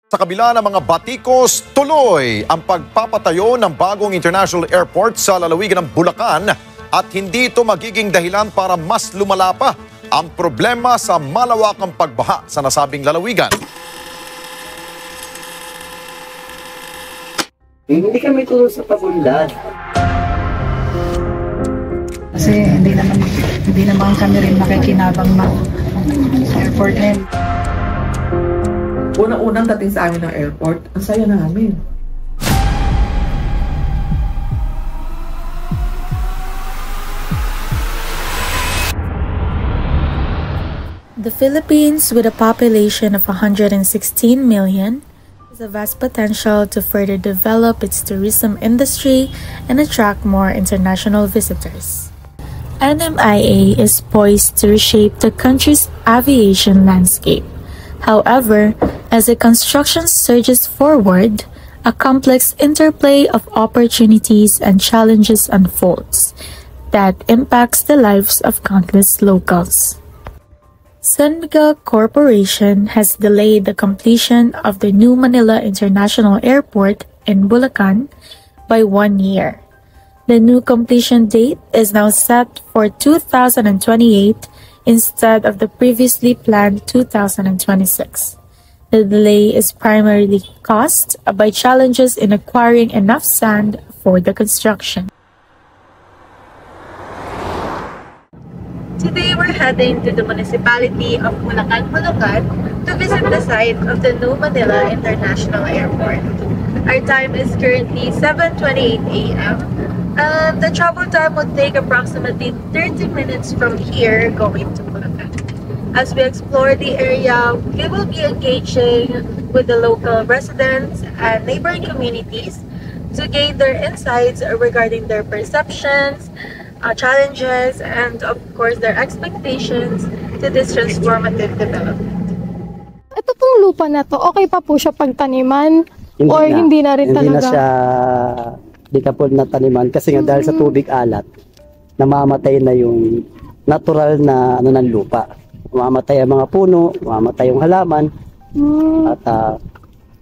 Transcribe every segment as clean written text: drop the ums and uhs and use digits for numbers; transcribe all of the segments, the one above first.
Sa kabila ng mga batikos, tuloy ang pagpapatayo ng bagong international airport sa lalawigan ng Bulacan at hindi ito magiging dahilan para mas lumala pa ang problema sa malawakang pagbaha sa nasabing lalawigan. Hindi kami turo sa pag-unlad. Kasi hindi naman kami rin makikinabang sa airport din. Unang-unang dating sa amin ng airport, ang saya namin. The Philippines, with a population of 116 million, has a vast potential to further develop its tourism industry and attract more international visitors. NMIA is poised to reshape the country's aviation landscape. However, as the construction surges forward, a complex interplay of opportunities and challenges unfolds that impacts the lives of countless locals. San Miguel Corporation has delayed the completion of the New Manila International Airport in Bulacan by 1 year. The new completion date is now set for 2028 instead of the previously planned 2026. The delay is primarily caused by challenges in acquiring enough sand for the construction. Today we're heading to the municipality of Bulacan, Bulacan to visit the site of the New Manila International Airport. Our time is currently 7:28 a.m. and the travel time would take approximately 30 minutes from here going to Bulacan. As we explore the area, we will be engaging with the local residents and neighboring communities to gain their insights regarding their perceptions, challenges, and of course their expectations to this transformative development. Ito pong lupa na to, okay pa po siya pagtaniman? Hindi na rin hindi talaga? Na siya, di ka po nataniman kasi nga dahil sa tubig alat, namamatay na yung natural na ng lupa. Mamamatay ang mga puno, mamamatay yung halaman, at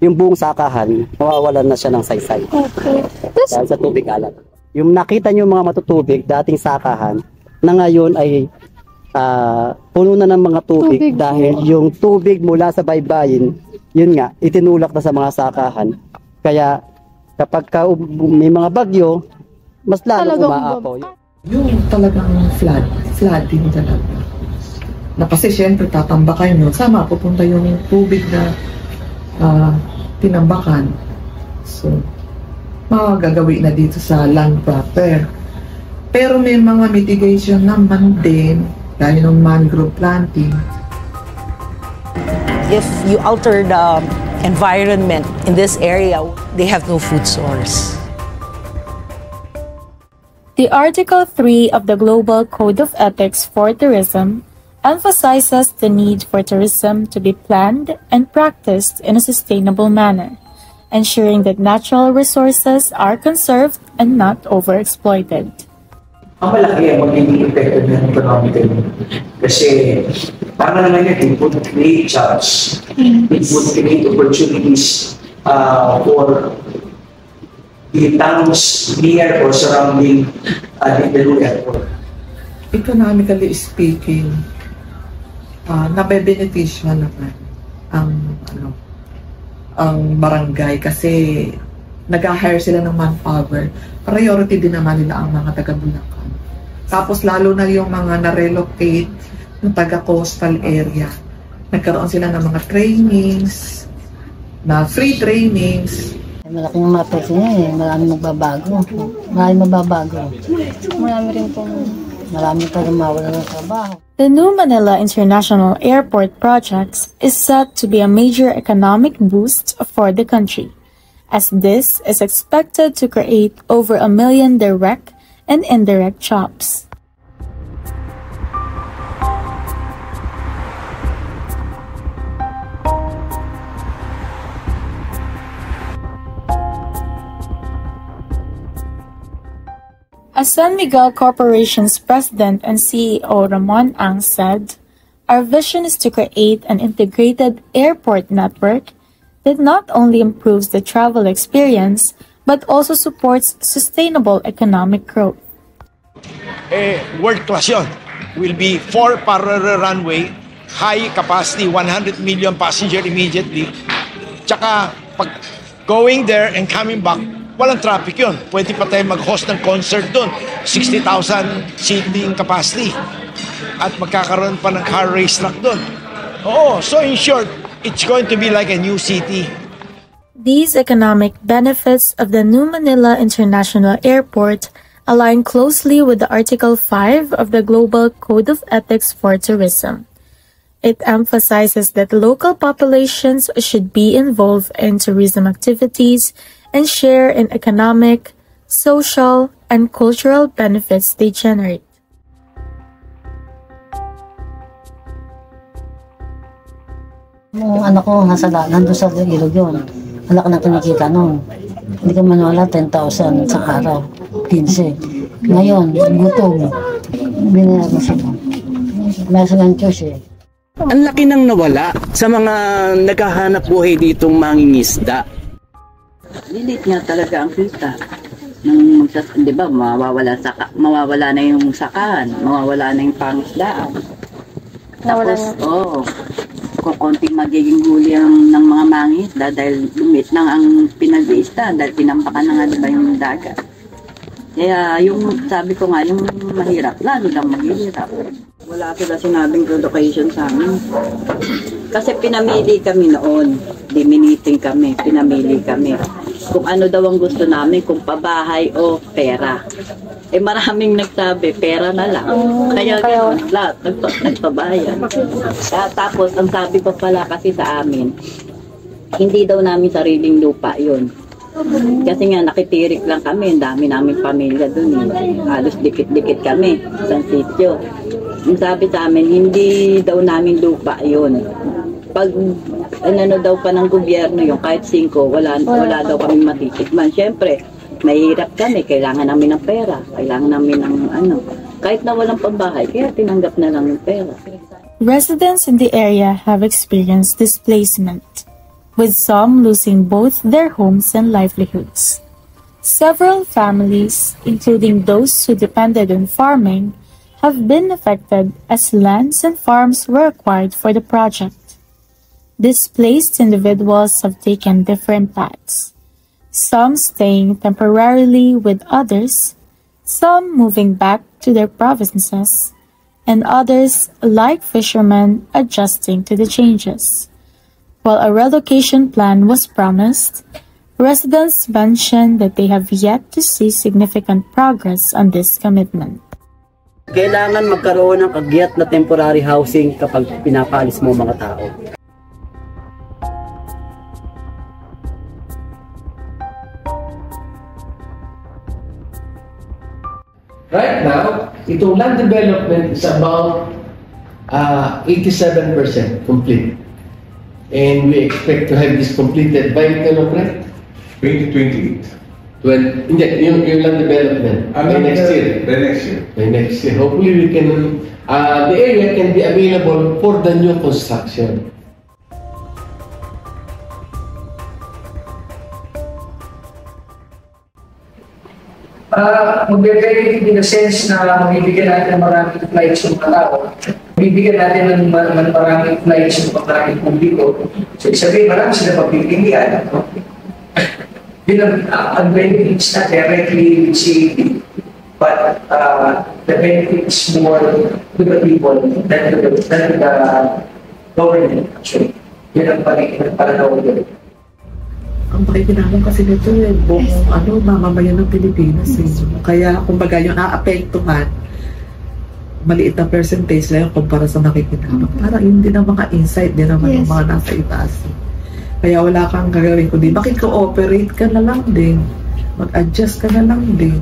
yung buong sakahan, mawawalan na siya ng saysay. Okay. Dahil sa tubig alat. Yung nakita nyo mga matutubig, dating sakahan, na ngayon ay puno na ng mga tubig dahil yung tubig mula sa baybayin, yun nga, itinulak na sa mga sakahan. Kaya kapag may mga bagyo, mas lalong umaapaw. Yung talagang flooding talaga. Na kasi syempre tatambakan nyo, sama pupunta yung tubig na tinambakan. So, magagawi na dito sa land proper. Pero may mga mitigation naman din, gaya ng mangrove planting. If you alter the environment in this area, they have no food source. The Article 3 of the Global Code of Ethics for Tourism emphasizes the need for tourism to be planned and practiced in a sustainable manner, ensuring that natural resources are conserved and not overexploited. Ang malaki ang magiging epekto ng economically. Kasi para naman yun, it would create jobs. It would create opportunities for the towns near or surrounding the new airport. Economically speaking, nabe-beneficio naman ang barangay kasi nag-hire sila ng manpower. Priority din naman nila ang mga taga-Bulacan. Tapos lalo na yung mga na-relocate ng taga-coastal area. Nagkaroon sila ng mga trainings, na free trainings. Malaking mga pesa niya eh. Maraming magbabago. Maraming mababago. Marami pa rin mawala ng trabaho. The New Manila International Airport project is set to be a major economic boost for the country, as this is expected to create over 1 million direct and indirect jobs. As San Miguel Corporation's president and CEO Ramon Ang said, our vision is to create an integrated airport network It not only improves the travel experience, but also supports sustainable economic growth. World class yun. Will be 4 parallel runway, high capacity, 100 million passenger immediately. Tsaka pag going there and coming back, walang traffic yun. Pwede pa tayo mag-host ng concert doon. 60,000 seating capacity. At magkakaroon pa ng car racetrack doon. Oo, so in short, it's going to be like a new city. These economic benefits of the New Manila International Airport align closely with the Article 5 of the Global Code of Ethics for Tourism. It emphasizes that local populations should be involved in tourism activities and share in economic, social, and cultural benefits they generate. Yung anak ko, nandun sa ilog yun. Wala ka na kinikita nun. Hindi ka manwala, 10,000 sa araw. 15. Ngayon, gutom. Binayad mo sila. May silang choice eh. Ang laki nang nawala sa mga naghahanap buhay ditong mangingisda. Lilit nga talaga ang kita. Di ba, mawawala na yung sakahan, mawawala na yung pangisdaan. Tapos, kukunting magiging huli ng mga mangisda dahil lumit lang ang pinag-iista dahil pinampakan na nga diba yung dagat. Kaya yung sabi ko nga, yung mahirap, lalo lang mahirap. Wala sila sinabing relocation sa amin. Kasi pinamili kami noon, diminiting kami, pinamili kami. Kung ano daw ang gusto namin, kung pabahay o pera. Maraming nagsabi, pera na lang. Kaya lahat, nagpabayan. Tapos, ang sabi pa pala kasi sa amin, hindi daw namin sariling lupa yun. Kasi nga, nakitirik lang kami, ang dami namin pamilya dun. Halos dikit-dikit kami sa sityo. Ang sabi sa amin, hindi daw namin lupa yun. Pag ano daw pa ng gobyerno yung kahit 5, wala daw kami matitikman. Siyempre, mahirap kami, kailangan namin ng pera, kailangan namin ng kahit na walang pambahay, kaya tinanggap na lang yung pera. Residents in the area have experienced displacement, with some losing both their homes and livelihoods. Several families, including those who depended on farming, have been affected as lands and farms were acquired for the project. Displaced individuals have taken different paths, some staying temporarily with others, some moving back to their provinces, and others, like fishermen, adjusting to the changes. While a relocation plan was promised, residents mentioned that they have yet to see significant progress on this commitment. Kailangan magkaroon ng kagyat na temporary housing kapag pinapalis mo mga tao. Right now, itong land development is about 87% complete. And we expect to have this completed by kailan, correct? 2028. Hindi, yung land development. By next year. By next year. Hopefully we can, the area can be available for the new construction. Mag-benefit in the sense na mabibigyan natin ng maraming flights yung mga tao. Bibigyan natin ng maraming flights yung maraming publiko. So, sabihin, marami sila pagpipilian. Yun ang benefits na directly with city, but the benefits more to the people than to the government, actually. Yun ang pananaw ko. Ang pakikinabang kasi nito buong mamamayan ng Pilipinas Kaya kumbaga yung naapektuhan, maliit na percentage lang yung kumpara sa nakikinabang. Parang yun din ang mga insight din naman yung mga nasa itaas. Kaya wala kang gagawin kundi makikooperate ka na lang din. Mag-adjust ka na lang din.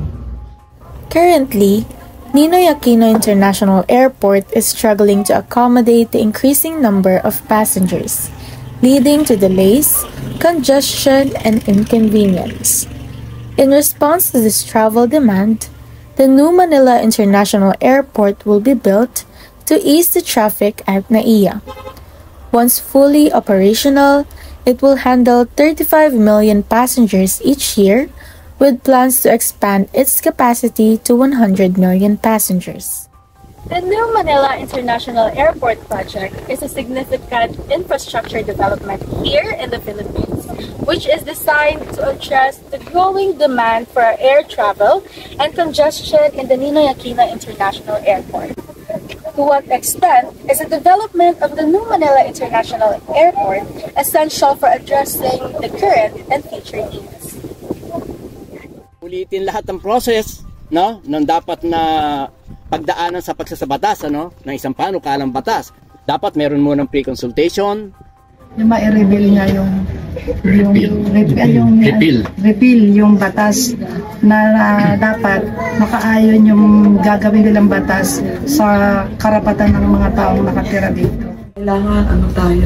Currently, Ninoy Aquino International Airport is struggling to accommodate the increasing number of passengers, leading to delays, congestion, and inconvenience. In response to this travel demand, the New Manila International Airport will be built to ease the traffic at NAIA. Once fully operational, It will handle 35 million passengers each year, with plans to expand its capacity to 100 million passengers. The New Manila International Airport project is a significant infrastructure development here in the Philippines, which is designed to address the growing demand for air travel and congestion in the Ninoy Aquino International Airport. To what extent is the development of the New Manila International Airport essential for addressing the current and future needs? Ulitin lahat ng process, no, nang dapat na pagdaanan sa pagsasabatas, ano, ng isang panukalang batas. Dapat meron mo ng pre-consultation. Yung ma-reveal nga repeal yung batas na dapat makaayon yung gagawin nilang batas sa karapatan ng mga taong nakatira dito. Kailangan tayo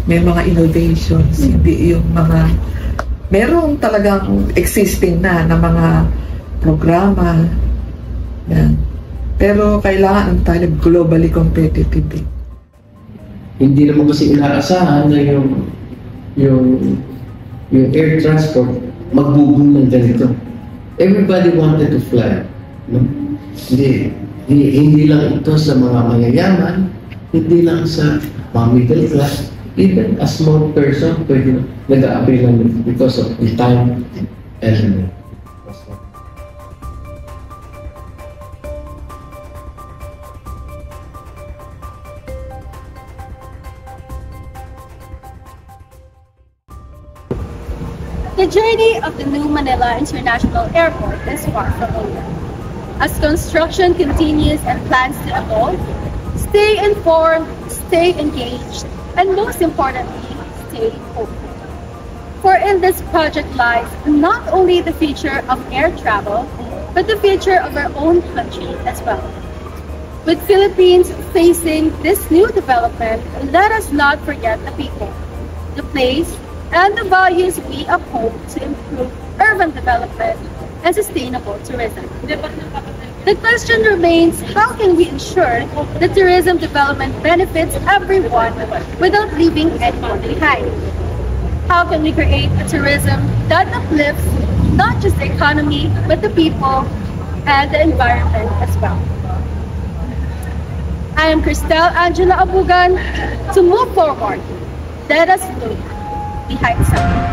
may mga innovations, hindi yung mga merong talagang existing na mga programa. Yan. Pero kailangan tayo globally competitive. Hindi naman kasi inaasahan na yung air transport magbuboom ng ganito. Everybody wanted to fly. No? Hindi lang ito sa mga mayayaman, hindi lang sa mga middle class, even a small person pwede nag-a-avail lang because of the time element. The journey of the New Manila International Airport is far from over. As construction continues and plans to evolve, stay informed, stay engaged, and most importantly, stay hopeful. For in this project lies not only the future of air travel, but the future of our own country as well. With Philippines facing this new development, let us not forget the people, the place, and the values we uphold to improve urban development and sustainable tourism. The question remains, how can we ensure that tourism development benefits everyone without leaving anyone behind? How can we create a tourism that uplifts not just the economy, but the people and the environment as well? I am Cristel Angela Abugan. To move forward, let us look behind something.